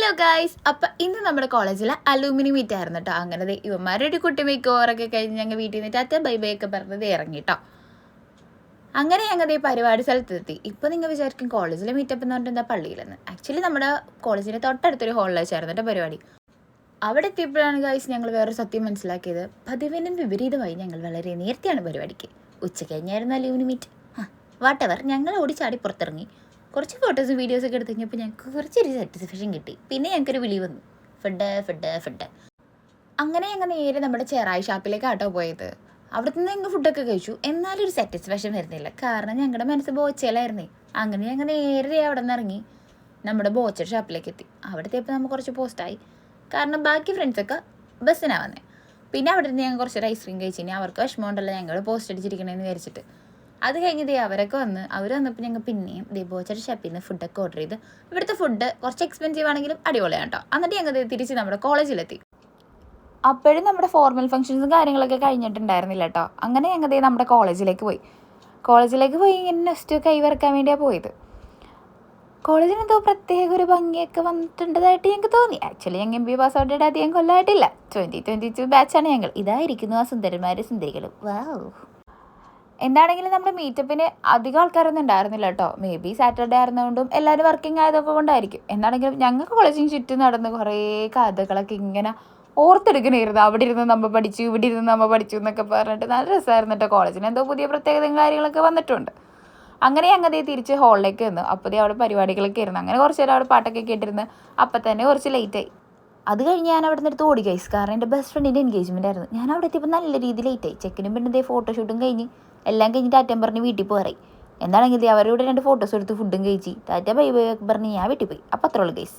Hello guys, അപ്പം ഇന്ന് നമ്മുടെ കോളേജിലെ അലൂമിനി മീറ്റ് ആയിരുന്നു കേട്ടോ. അങ്ങനെ ഇവന്മാരൊരു കുട്ടി മേക്കോറൊക്കെ കഴിഞ്ഞ് ഞങ്ങൾ വീട്ടിൽ നിന്ന് ടാറ്റ ബൈ ബൈ ഒക്കെ പറഞ്ഞത് ഇറങ്ങി കേട്ടോ. അങ്ങനെ ഞങ്ങൾ പരിപാടി സ്ഥലത്തെത്തി. ഇപ്പം നിങ്ങൾ വിചാരിക്കും കോളേജിലെ മീറ്റപ്പ് എന്ന് പറഞ്ഞിട്ട് എന്താ പള്ളിയിലെന്ന്. ആക്ച്വലി നമ്മുടെ കോളേജിൻ്റെ തൊട്ടടുത്തൊരു ഹാളിൽ വെച്ചായിരുന്നു കേട്ടോ പരിപാടി. അവിടെ എത്തിയപ്പോഴാണ് ഗൈസ് ഞങ്ങൾ വേറെ സത്യം മനസ്സിലാക്കിയത്. പതിവിനും വിപരീതമായി ഞങ്ങൾ വളരെ നേരത്തെയാണ് പരിപാടിക്ക്. ഉച്ച കഴിഞ്ഞായിരുന്നു അലൂമിനി മീറ്റ്. വാട്ടവർ, ഞങ്ങൾ ഓടിച്ചാടി പുറത്തിറങ്ങി. കുറച്ച് ഫോട്ടോസും വീഡിയോസൊക്കെ എടുത്ത് കഴിഞ്ഞപ്പോൾ ഞങ്ങൾക്ക് കുറച്ചൊരു സാറ്റിസ്ഫാക്ഷൻ കിട്ടി. പിന്നെ ഞങ്ങൾക്കൊരു വിളി വന്നു, ഫുഡ്. അങ്ങനെ ഞങ്ങൾ നേരെ നമ്മുടെ ചെറായി ഷാപ്പിലേക്ക് ആട്ടോ പോയത്. അവിടെ നിന്ന് ഞങ്ങൾ ഫുഡൊക്കെ കഴിച്ചു. എന്നാലും ഒരു സാറ്റിസ്ഫാക്ഷൻ വരുന്നില്ല, കാരണം ഞങ്ങളുടെ മനസ്സ് ബോച്ചയിലായിരുന്നേ. അങ്ങനെ ഞങ്ങൾ നേരെ അവിടെ നിന്ന് ഇറങ്ങി നമ്മുടെ ബോച്ചയുടെ ഷാപ്പിലേക്ക് എത്തി. അവിടത്തേപ്പോൾ നമ്മൾ കുറച്ച് പോസ്റ്റായി, കാരണം ബാക്കി ഫ്രണ്ട്സൊക്കെ ബസ്സിനാണ് വന്നത്. പിന്നെ അവിടെ നിന്ന് ഞങ്ങൾ കുറച്ചൊരു ഐസ്ക്രീം കഴിച്ചിനി. അവർക്ക് വിഷമമുണ്ടല്ലോ ഞങ്ങൾ പോസ്റ്റ് അടിച്ചിരിക്കണമെന്ന് വിചാരിച്ചിട്ട്. അത് കഴിഞ്ഞ് അവരൊക്കെ അവർ വന്നപ്പോൾ ഞങ്ങൾ പിന്നെയും ബോച്ചയുടെ ഷാപ്പിൽ നിന്ന് ഫുഡൊക്കെ ഓർഡർ ചെയ്ത്. ഇവിടുത്തെ ഫുഡ് കുറച്ച് എക്സ്പെൻസീവ് ആണെങ്കിലും അടിപൊളിയാണ് കേട്ടോ. എന്നിട്ട് ഞങ്ങൾ തിരിച്ച് നമ്മുടെ കോളേജിലെത്തി. അപ്പോഴും നമ്മുടെ ഫോർമൽ ഫംഗ്ഷൻസും കാര്യങ്ങളൊക്കെ കഴിഞ്ഞിട്ടുണ്ടായിരുന്നില്ല കേട്ടോ. അങ്ങനെ ഞങ്ങൾ നമ്മുടെ കോളേജിലേക്ക് പോയി ഇങ്ങനെ നെക്സ്റ്റ് കൈവറക്കാൻ വേണ്ടിയാണ് പോയത്. കോളേജിന് എന്തോ പ്രത്യേക ഒരു ഭംഗിയൊക്കെ വന്നിട്ടുണ്ടതായിട്ട് ഞങ്ങൾക്ക് തോന്നി. ആക്ച്വലി ഞങ്ങൾ MBA പാസ് ഔട്ട് അധികം കൊല്ലമായിട്ടില്ല. 2022 ബാച്ചാണ് ഞങ്ങൾ. ഇതായിരിക്കുന്നു ആ സുന്ദരന്മാരും സുന്ദരികളും. വാവ്. എന്താണെങ്കിലും നമ്മുടെ മീറ്റപ്പിന് അധികം ആൾക്കാരൊന്നും ഉണ്ടായിരുന്നില്ല കേട്ടോ. മേ ബി സാറ്റർഡേ ആയിരുന്നതുകൊണ്ടും എല്ലാവരും വർക്കിംഗ് ആയതൊക്കെ കൊണ്ടായിരിക്കും. എന്താണെങ്കിലും ഞങ്ങൾക്ക് കോളേജിന് ചുറ്റും നടന്ന് കുറേ കഥകളൊക്കെ ഇങ്ങനെ ഓർത്തെടുക്കണമായിരുന്നു. അവിടെ ഇരുന്ന് നമ്മൾ പഠിച്ചു, ഇവിടെ ഇരുന്ന് നമ്മൾ പഠിച്ചു എന്നൊക്കെ പറഞ്ഞിട്ട് നല്ല രസമായിരുന്നു കേട്ടോ. കോളേജിന് എന്തോ പുതിയ പ്രത്യേകതയും കാര്യങ്ങളൊക്കെ വന്നിട്ടുണ്ട്. അങ്ങനെ ഞങ്ങൾ തിരിച്ച് ഹാളിലേക്ക് വന്നു. അപ്പോൾ അവിടെ പരിപാടികളൊക്കെ ആയിരുന്നു. അങ്ങനെ കുറച്ച് നേരം അവിടെ പാട്ടൊക്കെ കേട്ടിരുന്ന് അപ്പം തന്നെ കുറച്ച് ലേറ്റായി. അത് കഴിഞ്ഞ് ഞാൻ അവിടെ നിന്ന് ഓടി ഗൈസ്, കാരണം എൻ്റെ ബെസ്റ്റ് ഫ്രണ്ടിൻ്റെ എൻഗേജ്മെൻ്റ് ആയിരുന്നു. ഞാൻ അവിടെ എത്തിയപ്പോൾ നല്ല രീതിയിൽ ലേറ്റായി. ചെക്കനും പിന്നെ ഫോട്ടോഷൂട്ടും കഴിഞ്ഞ് എല്ലാം കഴിഞ്ഞ് ടാറ്റം പറഞ്ഞ് വീട്ടിൽ പോയി. എന്താണെങ്കിൽ അവരോട് 2 ഫോട്ടോസ് എടുത്ത് ഫുഡും കഴിച്ച് ടാറ്റ ബൈ ബൈ പറഞ്ഞ് ഞാൻ വീട്ടിൽ പോയി. അപ്പോൾ അത്രേ ഉള്ളൂ ഗൈസ്.